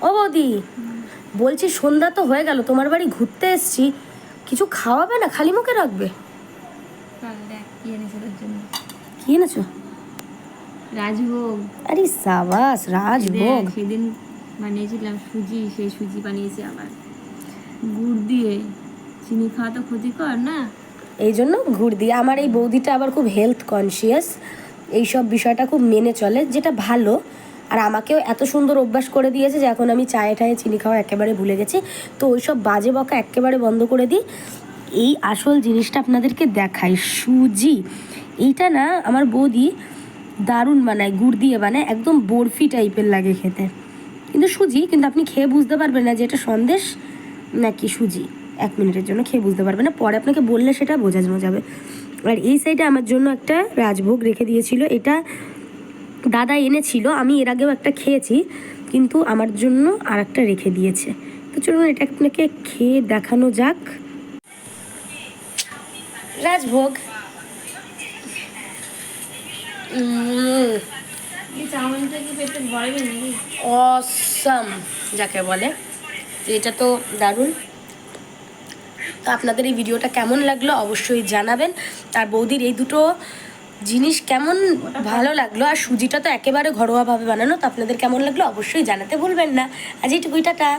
ও বৌদি, বলছি সন্ধ্যা তো হয়ে গেল, তোমার বাড়ি ঘুরতে এসছি, কিছু খাওয়াবে না, খালি মুখে রাখবে? কি এনেছো তোর জন্য? কি এনেছো? রাজভোগ। আরে সাবাস, রাজভোগ। সেদিন বানিয়েছিলাম সুজি, সেই সুজি বানিয়েছি আবার গুড় দিয়ে। চিনি খাওয়া তো ক্ষতিকর না, এই জন্য গুড় দিয়ে। আমার এই বৌদিটা আবার খুব হেলথ কনসিয়াস, এইসব বিষয়টা খুব মেনে চলে, যেটা ভালো। আর আমাকেও এত সুন্দর অভ্যাস করে দিয়েছে যে এখন আমি চায়ে টায়ে চিনি খাওয়া একেবারে ভুলে গেছি। তো ওইসব বাজে বকা একেবারে বন্ধ করে দিই। এই আসল জিনিসটা আপনাদেরকে দেখাই, সুজি। এইটা না আমার বৌদি দারুণ বানায়, গুড় দিয়ে বানায়, একদম বরফি টাইপের লাগে খেতে। কিন্তু সুজি, কিন্তু আপনি খেয়ে বুঝতে পারবেন না যে এটা সন্দেশ নাকি সুজি। 1 মিনিটের জন্য খেয়ে বুঝতে পারবেন না, পরে আপনাকে বললে সেটা বোঝানো যাবে। আর এই সাইডে আমার জন্য একটা রাজভোগ রেখে দিয়েছিল, এটা দাদা এনেছিল, আমি এর আগেও একটা খেয়েছি, কিন্তু আমার জন্য আর একটা রেখে দিয়েছে। তো চলুন এটা আপনাকে খেয়ে দেখানো যাক। রাজভোগ চাউমিনটা কি পেটে ভরবে নাকি? অসাম যাকে বলে, তো এটা তো দারুণ। তো আপনাদের এই ভিডিওটা কেমন লাগলো অবশ্যই জানাবেন। আর বৌদির এই দুটো জিনিস কেমন ভালো লাগলো, আর সুজিটা তো একেবারে ঘরোয়াভাবে বানানো, তো আপনাদের কেমন লাগলো অবশ্যই জানাতে ভুলবেন না। আজ এইটুকুই, টাটা।